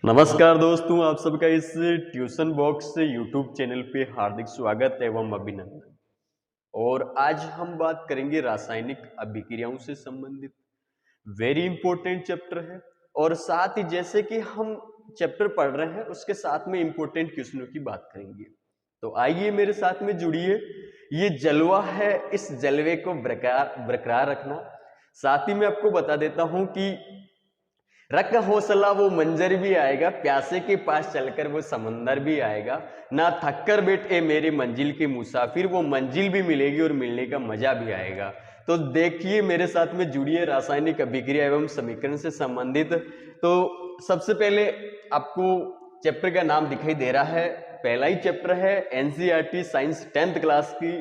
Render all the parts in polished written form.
नमस्कार दोस्तों, आप सबका इस ट्यूशन बॉक्स यूट्यूब चैनल पे हार्दिक स्वागत एवं अभिनंदन। और आज हम बात करेंगे रासायनिक अभिक्रियाओं से संबंधित वेरी इंपॉर्टेंट चैप्टर है। और साथ ही जैसे कि हम चैप्टर पढ़ रहे हैं उसके साथ में इंपॉर्टेंट क्वेश्चनों की बात करेंगे। तो आइए मेरे साथ में जुड़िए। ये जलवा है, इस जलवे को बरकरार रखना। साथ ही मैं आपको बता देता हूं कि रख हौसला वो मंजर भी आएगा, प्यासे के पास चलकर वो समंदर भी आएगा। ना थक कर बैठे मेरी मंजिल के मुसाफिर, वो मंजिल भी मिलेगी और मिलने का मजा भी आएगा। तो देखिए मेरे साथ में जुड़िए रासायनिक अभिक्रिया एवं समीकरण से संबंधित। तो सबसे पहले आपको चैप्टर का नाम दिखाई दे रहा है, पहला ही चैप्टर है एनसीईआरटी साइंस 10th क्लास की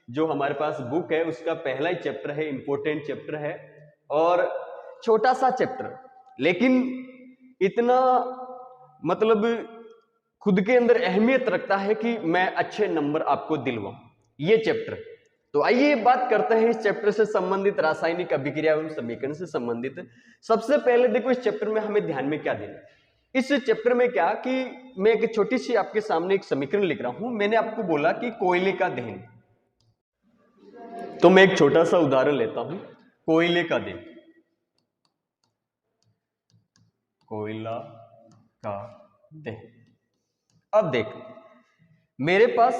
जो हमारे पास बुक है उसका पहला ही चैप्टर है, इंपॉर्टेंट चैप्टर है। और छोटा सा चैप्टर लेकिन इतना मतलब खुद के अंदर अहमियत रखता है कि मैं अच्छे नंबर आपको दिलवाऊं ये चैप्टर। तो आइए बात करते हैं इस चैप्टर से संबंधित रासायनिक अभिक्रिया एवं समीकरण से संबंधित। सबसे पहले देखो इस चैप्टर में हमें ध्यान में क्या देना है। इस चैप्टर में क्या कि मैं एक छोटी सी आपके सामने एक समीकरण लिख रहा हूं। मैंने आपको बोला कि कोयले का दहन, तो मैं एक छोटा सा उदाहरण लेता हूं। कोयले का दहन, कोयला का दहन। अब देख मेरे पास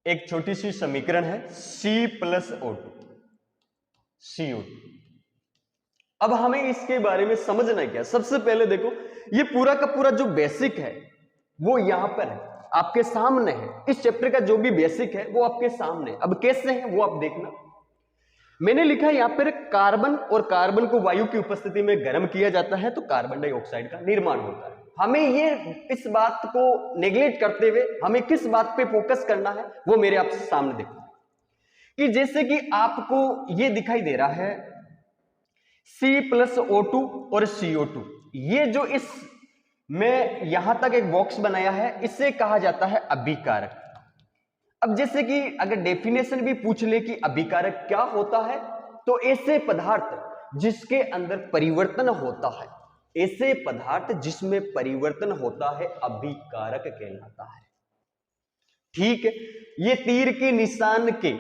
एक छोटी सी समीकरण है C+O2 CO2। अब हमें इसके बारे में समझना क्या। सबसे पहले देखो ये पूरा का पूरा जो बेसिक है वो यहां पर है, आपके सामने है। इस चैप्टर का जो भी बेसिक है वो आपके सामने है। अब कैसे है वो आप देखना। मैंने लिखा है यहां पर कार्बन, और कार्बन को वायु की उपस्थिति में गर्म किया जाता है तो कार्बन डाइऑक्साइड का निर्माण होता है। हमें ये इस बात को नेग्लेक्ट करते हुए हमें किस बात पे फोकस करना है वो मेरे आप सामने देखो कि जैसे कि आपको ये दिखाई दे रहा है C+O2 और CO2। ये जो इस में यहां तक एक बॉक्स बनाया है इसे कहा जाता है अभिकारक। अब जैसे कि अगर डेफिनेशन भी पूछ ले कि अभिकारक क्या होता है, तो ऐसे पदार्थ जिसके अंदर परिवर्तन होता है, ऐसे पदार्थ जिसमें परिवर्तन होता है अभिकारक कहलाता है। ठीक है, ये तीर के निशान के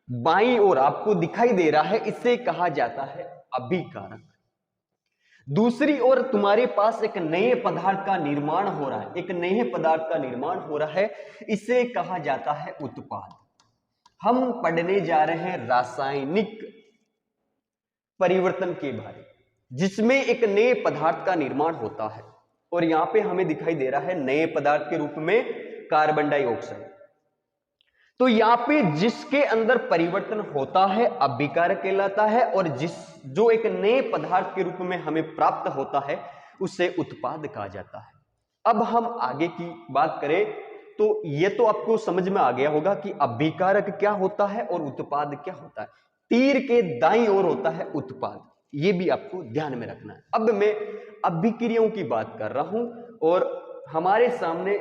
बाईं ओर आपको दिखाई दे रहा है, इसे कहा जाता है अभिकारक। दूसरी ओर तुम्हारे पास एक नए पदार्थ का निर्माण हो रहा है, एक नए पदार्थ का निर्माण हो रहा है, इसे कहा जाता है उत्पाद। हम पढ़ने जा रहे हैं रासायनिक परिवर्तन के बारे, जिसमें एक नए पदार्थ का निर्माण होता है। और यहां पे हमें दिखाई दे रहा है नए पदार्थ के रूप में कार्बन डाइऑक्साइड। तो यहां पे जिसके अंदर परिवर्तन होता है अभिकारक कहलाता है, और जो एक नए पदार्थ के रूप में हमें प्राप्त होता है उसे उत्पाद कहा जाता है। अब हम आगे की बात करें तो यह तो आपको समझ में आ गया होगा कि अभिकारक क्या होता है और उत्पाद क्या होता है। तीर के दाईं ओर होता है उत्पाद, यह भी आपको ध्यान में रखना है। अब मैं अभिक्रियाओं की बात कर रहा हूं और हमारे सामने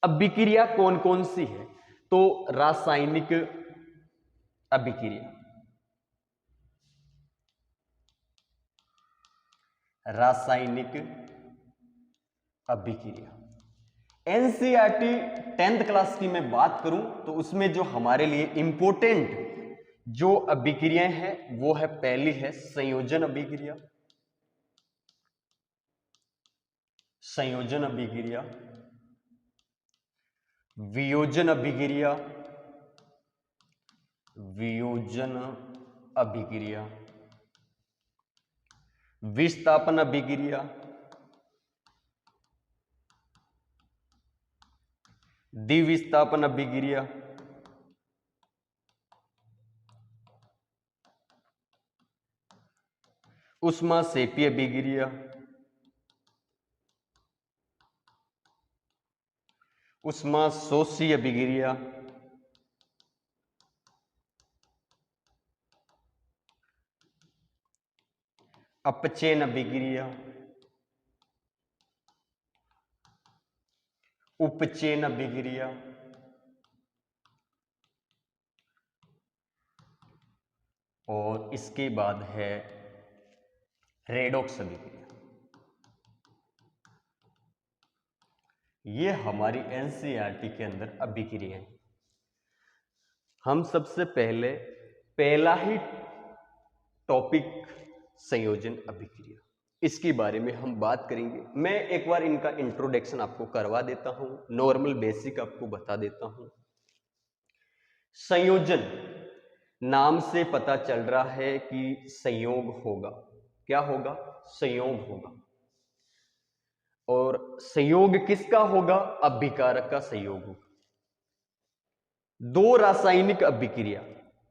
अभिक्रिया कौन कौन सी है। तो रासायनिक अभिक्रिया, रासायनिक अभिक्रिया एनसीईआरटी 10th क्लास की मैं बात करूं तो उसमें जो हमारे लिए इंपॉर्टेंट जो अभिक्रियाएं हैं वो है, पहली है संयोजन अभिक्रिया, संयोजन अभिक्रिया, वियोजन अभिक्रिया, वियोजन अभिक्रिया, विस्थापन अभिक्रिया, द्विविस्थापन अभिक्रिया, ऊष्माक्षेपी अभिक्रिया, ऊष्माशोषी अभिक्रिया, अपचयन अभिक्रिया, उपचयन अभिक्रिया, और इसके बाद है रेडॉक्स अभिक्रिया। ये हमारी एनसीईआरटी के अंदर अभिक्रियाएं। हम सबसे पहले पहला ही टॉपिक संयोजन अभिक्रिया, इसके बारे में हम बात करेंगे। मैं एक बार इनका इंट्रोडक्शन आपको करवा देता हूं, नॉर्मल बेसिक आपको बता देता हूं। संयोजन नाम से पता चल रहा है कि संयोग होगा। क्या होगा? संयोग होगा। और संयोग किसका होगा? अभिकारक का संयोग होगा। दो रासायनिक अभिक्रिया,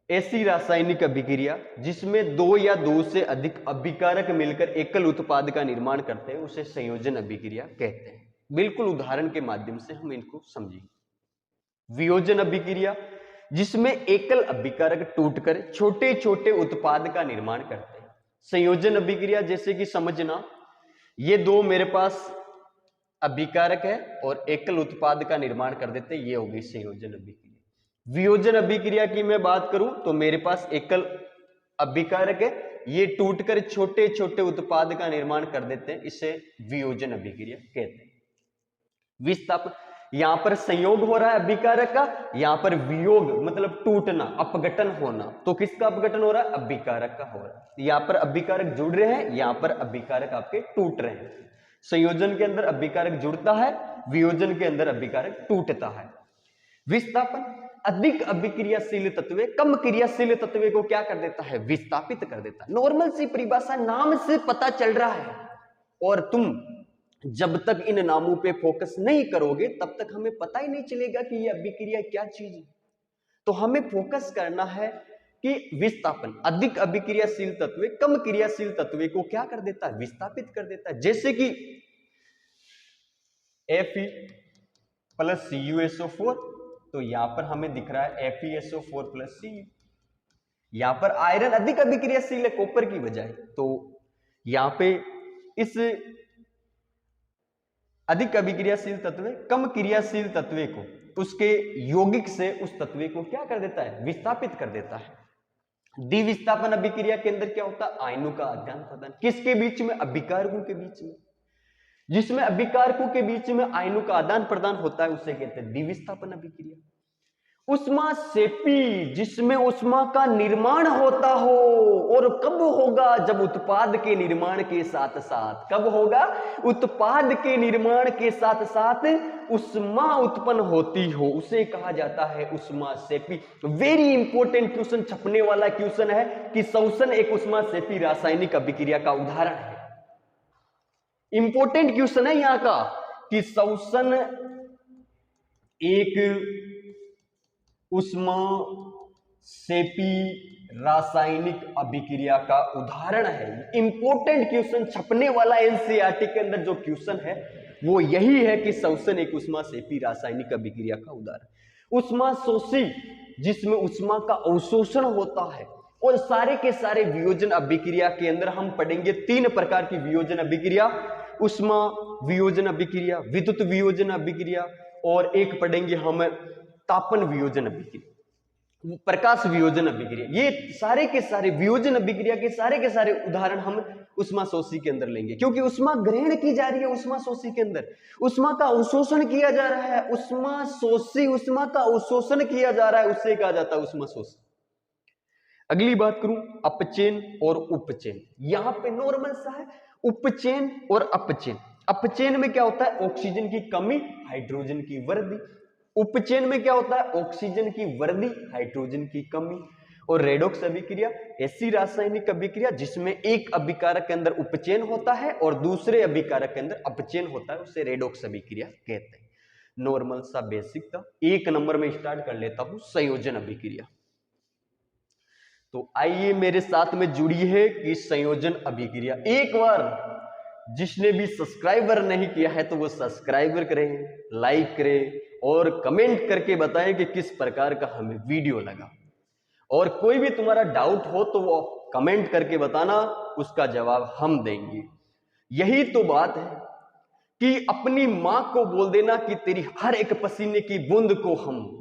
ऐसी रासायनिक अभिक्रिया जिसमें दो या दो से अधिक अभिकारक मिलकर एकल उत्पाद का निर्माण करते हैं, उसे संयोजन अभिक्रिया कहते हैं। बिल्कुल उदाहरण के माध्यम से हम इनको समझेंगे। वियोजन अभिक्रिया जिसमें एकल अभिकारक टूटकर छोटे छोटे उत्पाद का निर्माण करते हैं। संयोजन अभिक्रिया जैसे कि समझना, ये दो मेरे पास अभिकारक है और एकल उत्पाद का निर्माण कर देते हैं, ये होगी संयोजन अभिक्रिया। वियोजन अभिक्रिया की मैं बात करूं तो मेरे पास एकल अभिकारक है, ये टूटकर छोटे छोटे उत्पाद का निर्माण कर देते हैं, इसे वियोजन अभिक्रिया कहते हैं। विस्थापन, यहां पर संयोग हो रहा है अभिकारक का, यहां पर वियोग मतलब टूटना, अपघटन होना। तो किसका अपघटन हो रहा है? अभिकारक का हो रहा है। यहां पर अभिकारक जुड़ रहे हैं, यहां पर अभिकारक आपके टूट रहे हैं। संयोजन के अंदर अभिकारक जुड़ता है, वियोजन के अंदर अभिकारक टूटता है। विस्थापन, अधिक अभिक्रियाशील तत्व कम क्रियाशील तत्व को क्या कर देता है? विस्थापित कर देता है। नॉर्मल सी परिभाषा, नाम से पता चल रहा है। और तुम जब तक इन नामों पे फोकस नहीं करोगे तब तक हमें पता ही नहीं चलेगा कि ये अभिक्रिया क्या चीज है। तो हमें फोकस करना है कि विस्थापन, अधिक अभिक्रियाशील तत्व कम क्रियाशील तत्व को क्या कर देता है? विस्थापित कर देता है। जैसे कि Fe प्लस CuSO4, तो यहां पर हमें दिख रहा है FeSO4 प्लस Cu। यहां पर आयरन अधिक अभिक्रियाशील है कॉपर की बजाय, तो यहां पे इस अधिक अभिक्रियाशील तत्व कम क्रियाशील तत्व को उसके यौगिक से उस तत्व को क्या कर देता है? विस्थापित कर देता है। द्विविस्थापन अभिक्रिया के अंदर क्या होता है? आयनों का आदान प्रदान। किसके बीच में? अभिकारकों के बीच में। जिसमें अभिकारकों के बीच में आयनों का आदान प्रदान होता है उसे कहते हैं द्विविस्थापन अभिक्रिया। उष्मा सेपी, जिसमें उष्मा का निर्माण होता हो, और कब होगा? जब उत्पाद के निर्माण के साथ साथ, कब होगा? उत्पाद के निर्माण के साथ साथ उष्मा उत्पन्न होती हो, उसे कहा जाता है उष्मा सेपी। वेरी इंपॉर्टेंट क्वेश्चन, छपने वाला क्वेश्चन है कि शोषण एक उष्मा सेपी रासायनिक अभिक्रिया का उदाहरण है। इंपॉर्टेंट क्वेश्चन है यहां का कि शोषण एक उष्मा सेपी रासायनिक अभिक्रिया का उदाहरण है। इंपॉर्टेंट क्वेश्चन, छपने वाला एनसीईआरटी के अंदर जो क्वेश्चन है वो यही है कि शोषण एक उष्मा सेपी रासायनिक अभिक्रिया का उदाहरण। उष्मा शोषी, जिसमें उष्मा का अवशोषण होता है। और सारे के सारे वियोजन अभिक्रिया के अंदर हम पढ़ेंगे तीन प्रकार की वियोजन अभिक्रिया, उष्मा वियोजन अभिक्रिया, विद्युत वियोजन अभिक्रिया, और एक पढ़ेंगे हम तापन वियोजन अभिक्रिया, प्रकाश वियोजन अभिक्रिया। ये सारे के सारे वियोजन अभिक्रिया के सारे उदाहरण हम उष्मा शोषी के अंदर लेंगे, क्योंकि उष्मा ग्रहण की जा रही है उष्मा शोषी के अंदर, उष्मा का अवशोषण किया जा रहा है। उष्मा शोषी, उष्मा का अवशोषण किया जा रहा है, उससे कहा जाता है उष्मा शोषी। अगली बात करूं अपचयन और उपचयन। यहां पे नॉर्मल सा है उपचयन और अपचयन। अपचयन में क्या होता है? ऑक्सीजन की कमी, हाइड्रोजन की वृद्धि। उपचयन में क्या होता है? ऑक्सीजन की वृद्धि, हाइड्रोजन की कमी। और रेडॉक्स अभिक्रिया ऐसी रासायनिक अभिक्रिया जिसमें एक अभिकारक के अंदर उपचयन होता है और दूसरे अभिकारक के अंदर अपचयन होता है, उसे रेडॉक्स अभिक्रिया कहते हैं। नॉर्मल सा बेसिक था। एक नंबर में स्टार्ट कर लेता हूं संयोजन अभिक्रिया। तो आइए मेरे साथ में जुड़ी है कि संयोजन अभिक्रिया। एक बार जिसने भी सब्सक्राइबर नहीं किया है तो वो सब्सक्राइबर करें, लाइक करें और कमेंट करके बताएं कि किस प्रकार का हमें वीडियो लगा। और कोई भी तुम्हारा डाउट हो तो वो कमेंट करके बताना, उसका जवाब हम देंगे। यही तो बात है कि अपनी मां को बोल देना कि तेरी हर एक पसीने की बूंद को हम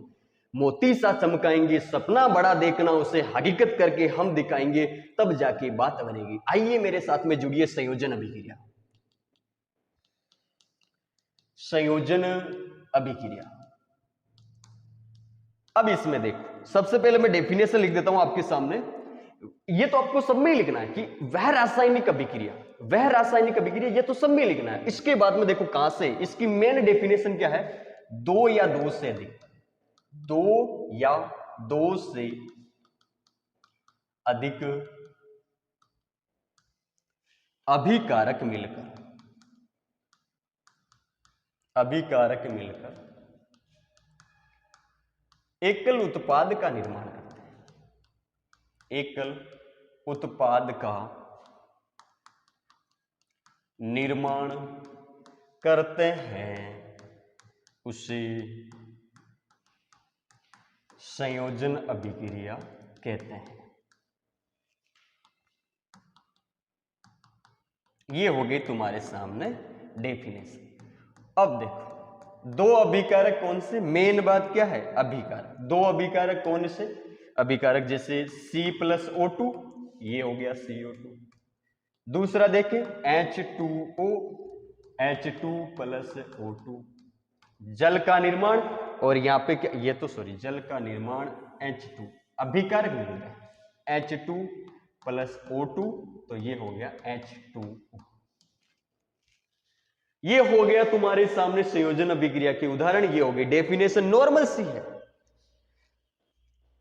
मोती सा चमकाएंगे, सपना बड़ा देखना, उसे हकीकत करके हम दिखाएंगे, तब जाके बात बनेगी। आइए मेरे साथ में जुड़िए संयोजन अभिक्रिया। संयोजन अभिक्रिया। अब इसमें देखो, सबसे पहले मैं डेफिनेशन लिख देता हूं आपके सामने। ये तो आपको सब में लिखना है कि वह रासायनिक अभिक्रिया, वह रासायनिक अभिक्रिया, ये तो सब में लिखना है। इसके बाद में देखो कहां से, इसकी मेन डेफिनेशन क्या है, दो या दो से अधिक, दो या दो से अधिक अभिकारक मिलकर, अभिकारक मिलकर एकल उत्पाद का निर्माण करते हैं, एकल उत्पाद का निर्माण करते हैं, उसे संयोजन अभिक्रिया कहते हैं। ये हो गई तुम्हारे सामने डेफिनेशन। अब देखो, दो अभिकारक कौन से, मेन बात क्या है, अभिकारक। दो अभिकारक कौन से, अभिकारक जैसे C+O2, ये हो गया CO2। दूसरा देखें H2O, H2+O2, जल का निर्माण, और यहां पे क्या, ये तो सॉरी, जल का निर्माण H2, अभिकारक मिल गया H2+O2, तो ये हो गया H2O। ये हो गया तुम्हारे सामने संयोजन अभिक्रिया के उदाहरण। ये हो गई डेफिनेशन, नॉर्मल सी है।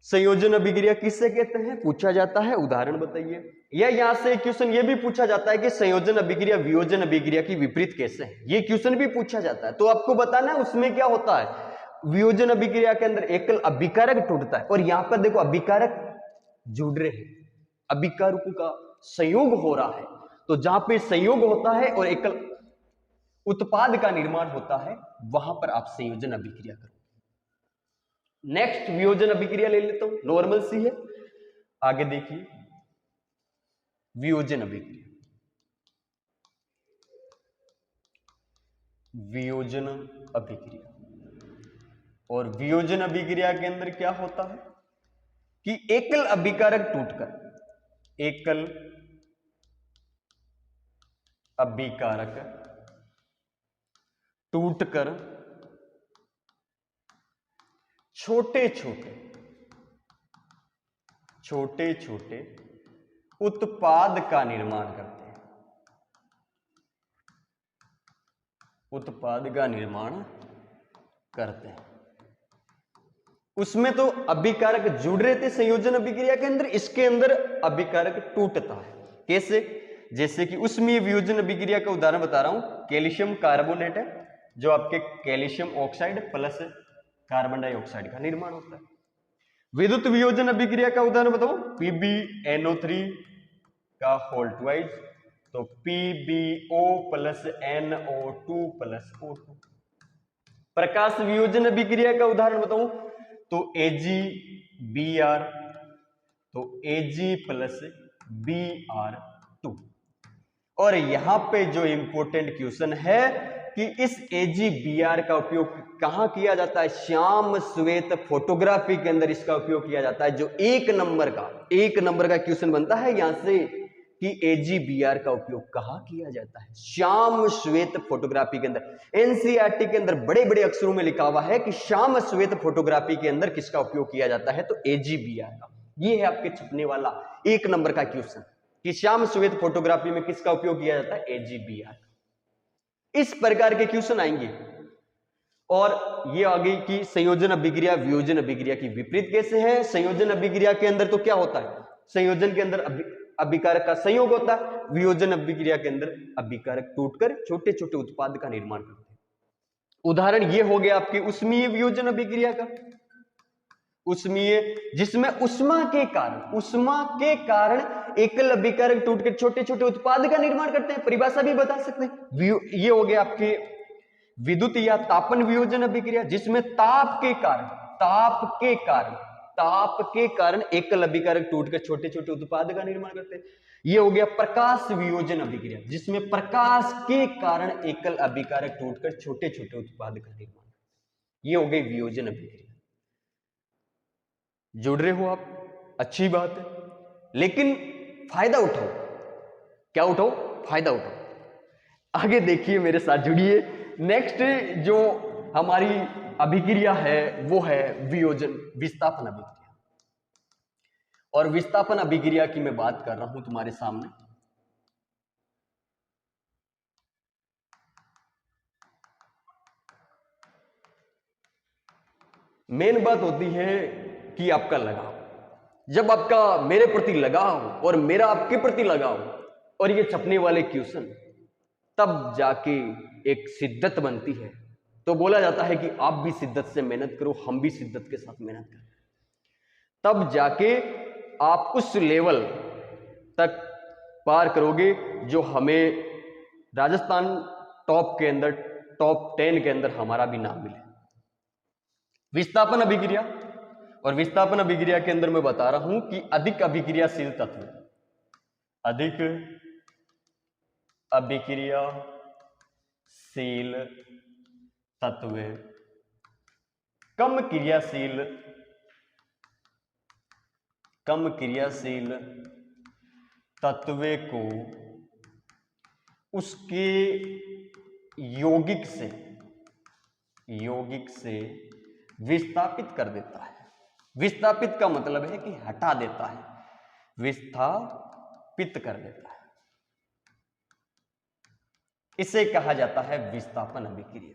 संयोजन अभिक्रिया किससे कहते हैं, पूछा जाता है, उदाहरण बताइए। या यहां से क्वेश्चन ये भी पूछा जाता है कि संयोजन अभिक्रिया वियोजन अभिक्रिया की विपरीत कैसे है, ये क्वेश्चन भी पूछा जाता है। तो आपको बताना है उसमें क्या होता है। वियोजन अभिक्रिया के अंदर एकल अभिकारक टूटता है, और यहां पर देखो अभिकारक जुड़ रहे हैं, अभिकारकों का संयोग हो रहा है। तो जहां पे संयोग होता है और एकल उत्पाद का निर्माण होता है, वहां पर आप संयोजन अभिक्रिया करो। नेक्स्ट वियोजन अभिक्रिया ले लेता हूं, नॉर्मल सी है। आगे देखिए, वियोजन अभिक्रिया, वियोजन अभिक्रिया। और वियोजन अभिक्रिया के अंदर क्या होता है कि एकल अभिकारक टूटकर, एकल अभिकारक टूटकर छोटे छोटे छोटे छोटे उत्पाद का निर्माण करते हैं, उत्पाद का निर्माण करते हैं। उसमें तो अभिकारक जुड़ रहे थे संयोजन अभिक्रिया के अंदर, इसके अंदर अभिकारक टूटता है। कैसे, जैसे कि उसमें वियोजन अभिक्रिया का उदाहरण बता रहा हूं, कैल्शियम कार्बोनेट है, जो आपके calcium oxide plus carbon dioxide का निर्माण होता है। विद्युत वियोजन अभिक्रिया का उदाहरण बताओ, PbNO3 का होल ट्वाइस, तो PbO plus NO2 plus O2। प्रकाश वियोजन अभिक्रिया का उदाहरण बताऊं तो AgBr, तो Ag प्लस Br2। और यहां पे जो इंपॉर्टेंट क्वेश्चन है कि इस AgBr का उपयोग कहां किया जाता है, श्याम श्वेत फोटोग्राफी के अंदर इसका उपयोग किया जाता है। जो एक नंबर का क्वेश्चन बनता है यहां से कि AgBr का उपयोग कहां किया जाता है, श्याम श्वेत फोटोग्राफी के अंदर। NCERT के अंदर बड़े बड़े अक्षरों में लिखा हुआ है कि श्याम श्वेत फोटोग्राफी के अंदर किसका उपयोग किया जाता है, तो AgBr का। ये है आपके छपने वाला एक नंबर का क्वेश्चन कि श्याम श्वेत फोटोग्राफी में किसका उपयोग किया जाता है, AgBr। इस प्रकार के क्वेश्चन आएंगे। और ये आ गई कि संयोजन अभिक्रिया वियोजन अभिक्रिया की विपरीत कैसे है। संयोजन अभिक्रिया के अंदर तो क्या होता है, संयोजन के अंदर अभिकारक का संयोग होता है, वियोजन अभिक्रिया के अंदर अभिकारक टूटकर छोटे छोटे उत्पाद का निर्माण करते हैं। उदाहरण ये हो गया आपके उष्मीय वियोजन अभिक्रिया का, उष्मीय जिसमें उष्मा के कारण एकल अभिकारक टूटकर छोटे छोटे उत्पाद का निर्माण करते हैं। परिभाषा भी बता सकते हैं। ये हो गया आपके विद्युत या तापन वियोजन अभिक्रिया, जिसमें ताप के कारण एकल अभिकारक टूटकर छोटे छोटे उत्पाद का निर्माण करते हैं। ये हो गया प्रकाश वियोजन अभिक्रिया, जिसमें प्रकाश के कारण एकल अभिकारक टूटकर छोटे छोटे उत्पाद का निर्माण। ये हो गई वियोजन अभिक्रिया। जुड़ रहे हो आप, अच्छी बात है, लेकिन फायदा उठाओ। क्या उठाओ, फायदा उठाओ। आगे देखिए, मेरे साथ जुड़िए। नेक्स्ट जो हमारी अभिक्रिया है वो है वियोजन विस्थापन अभिक्रिया। और विस्थापन अभिक्रिया की मैं बात कर रहा हूं तुम्हारे सामने। मेन बात होती है कि आपका लगाव। जब आपका मेरे प्रति लगाव और मेरा आपके प्रति लगाव और ये छपने वाले क्वेश्चन, तब जाके एक शिद्दत बनती है। तो बोला जाता है कि आप भी शिद्दत से मेहनत करो, हम भी शिद्दत के साथ मेहनत करें, तब जाके आप उस लेवल तक पार करोगे जो हमें राजस्थान टॉप के अंदर, टॉप 10 के अंदर हमारा भी नाम मिले। विस्थापन अभिक्रिया, और विस्थापन अभिक्रिया के अंदर मैं बता रहा हूं कि अधिक अभिक्रियाशील तत्व, अधिक अभिक्रियाशील तत्व कम क्रियाशील तत्व को उसके यौगिक से विस्थापित कर देता है। विस्थापित का मतलब है कि हटा देता है, विस्थापित कर देता है। इसे कहा जाता है विस्थापन अभिक्रिया।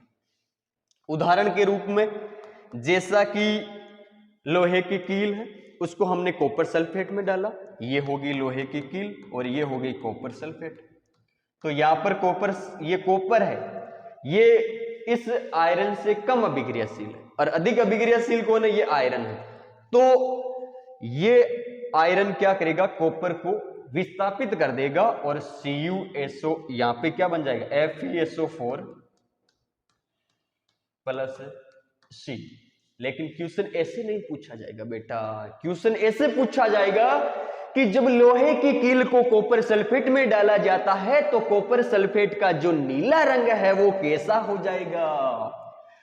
उदाहरण के रूप में, जैसा कि लोहे की कील है, उसको हमने कॉपर सल्फेट में डाला, ये होगी लोहे की कील और ये हो गई कॉपर सल्फेट। तो यहां पर ये कॉपर है, ये इस आयरन से कम अभिक्रियाशील है, और अधिक अभिक्रियाशील कौन है? ये आयरन है। तो ये आयरन क्या करेगा? कॉपर को विस्थापित कर देगा और CuSO यहां पे क्या बन जाएगा? FeSO4 plus C। लेकिन क्वेश्चन ऐसे नहीं पूछा जाएगा बेटा, क्वेश्चन ऐसे पूछा जाएगा कि जब लोहे की कील को कॉपर सल्फेट में डाला जाता है तो कॉपर सल्फेट का जो नीला रंग है वो कैसा हो जाएगा?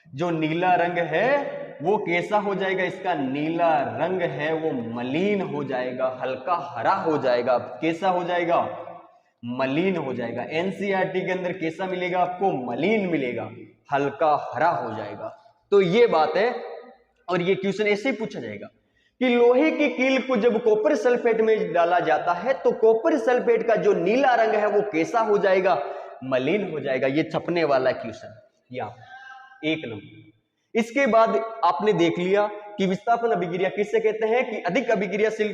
जो नीला रंग है वो कैसा हो जाएगा? इसका नीला रंग है वो मलिन हो जाएगा, हल्का हरा हो जाएगा। कैसा हो जाएगा? मलिन हो जाएगा। एनसीईआरटी के अंदर कैसा मिलेगा आपको? मलिन मिलेगा, हल्का हरा हो जाएगा। तो ये बात है, और ये क्वेश्चन ऐसे ही पूछा जाएगा कि लोहे की कील को जब कॉपर सल्फेट में डाला जाता है तो कॉपर सल्फेट का जो नीला रंग है वो कैसा हो जाएगा? मलिन हो जाएगा। ये छपने वाला क्वेश्चन, यहां 1 नंबर। इसके बाद आपने देख लिया कि विस्थापन अभिक्रिया किससे कहते हैं कि अधिक अभिक्रियाशील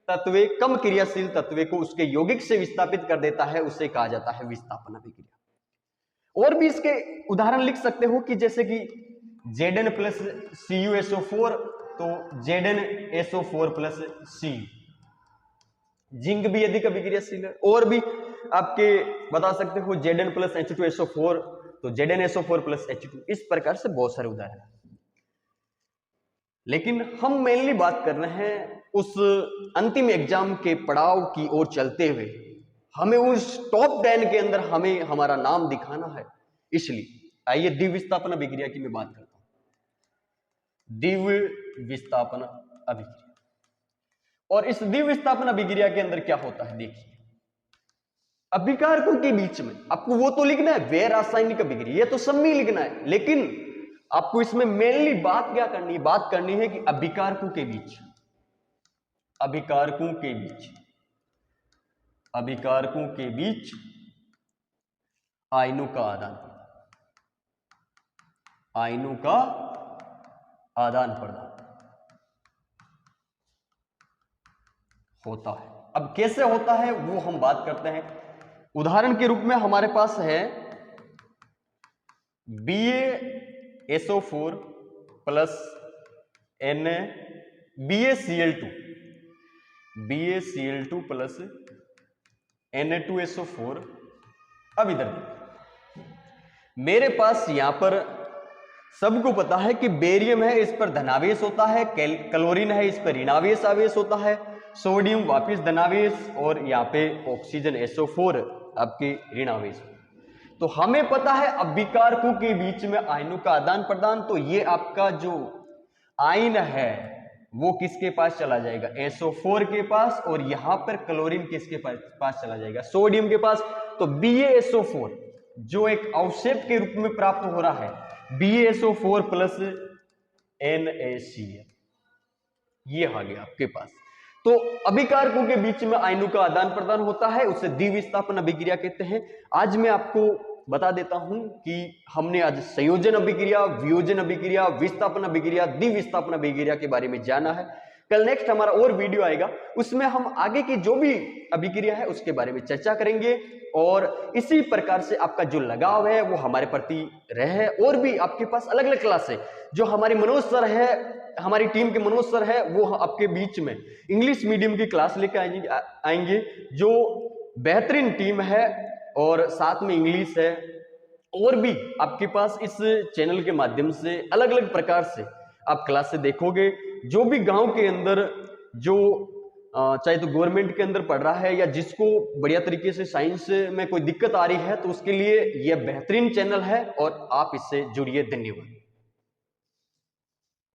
तत्व कम क्रियाशील तत्व को उसके यौगिक से विस्थापित कर देता है, उसे कहा जाता है विस्थापन अभिक्रिया। और भी इसके उदाहरण लिख सकते हो कि जैसे कि Zn प्लस CuSO4, तो ZnSO4 प्लस Cu। जिंक भी अधिक अभिक्रियाशील है। और भी आपके बता सकते हो Zn प्लस H2SO4, तो ZnSO4 प्लस H2। इस प्रकार से बहुत सारे उदाहरण हैं, लेकिन हम मेनली बात कर रहे हैं उस अंतिम एग्जाम के पड़ाव की ओर चलते हुए। हमें उस टॉप 10 के अंदर हमें हमारा नाम दिखाना है, इसलिए आइए द्विविस्थापन अभिक्रिया की मैं बात करता हूं। द्विविस्थापन अभिक्रिया, और इस द्विविस्थापन अभिक्रिया के अंदर क्या होता है? देखिए, अभिकारकों के बीच में आपको वो तो लिखना है वे रासायनिक अभिक्रिया, ये तो सब में लिखना है, लेकिन आपको इसमें मेनली बात क्या करनी है? बात करनी है कि अभिकारकों के बीच आयनों का आदान प्रदान होता है। अब कैसे होता है वो हम बात करते हैं। उदाहरण के रूप में हमारे पास है BaSO4 plus BaCl2 plus Na2SO4। अब इधर मेरे पास यहां पर सबको पता है कि बेरियम है, इस पर धनावेश होता है, क्लोरीन है, इस पर ऋणावेश आवेश होता है, सोडियम वापिस धनावेश, और यहाँ पे ऑक्सीजन SO4 आपके ऋणावेश। तो हमें पता है अभिकारकों के बीच में आयनों का आदान प्रदान, तो ये आपका जो आयन है वो किसके पास चला जाएगा? SO4 के पास, और यहां पर क्लोरीन किसके पास चला जाएगा? सोडियम के पास। तो BaSO4 जो एक अवक्षेप के रूप में प्राप्त हो रहा है BaSO4 प्लस NaCl, ये आ गया आपके पास। तो अभिकारकों के बीच में आयनों का आदान प्रदान होता है, उसे द्विविस्थापन अभिक्रिया कहते हैं। आज मैं आपको बता देता हूं कि हमने आज संयोजन अभिक्रिया, वियोजन अभिक्रिया, विस्थापन अभिक्रिया, द्विविस्थापन अभिक्रिया के बारे में जाना है। कल नेक्स्ट हमारा और वीडियो आएगा, उसमें हम आगे की जो भी अभिक्रिया है उसके बारे में चर्चा करेंगे और इसी प्रकार से आपका जो लगाव है वो हमारे प्रति रहे। और भी आपके पास अलग अलग क्लास है, जो हमारी मनोज सर है, हमारी टीम के मनोज सर है, वो आपके बीच में इंग्लिश मीडियम की क्लास लेकर आएंगे जो बेहतरीन टीम है और साथ में इंग्लिश है। और भी आपके पास इस चैनल के माध्यम से अलग अलग प्रकार से आप क्लास से देखोगे। जो भी गांव के अंदर जो चाहे तो गवर्नमेंट के अंदर पढ़ रहा है या जिसको बढ़िया तरीके से साइंस में कोई दिक्कत आ रही है, तो उसके लिए यह बेहतरीन चैनल है और आप इससे जुड़िए। धन्यवाद।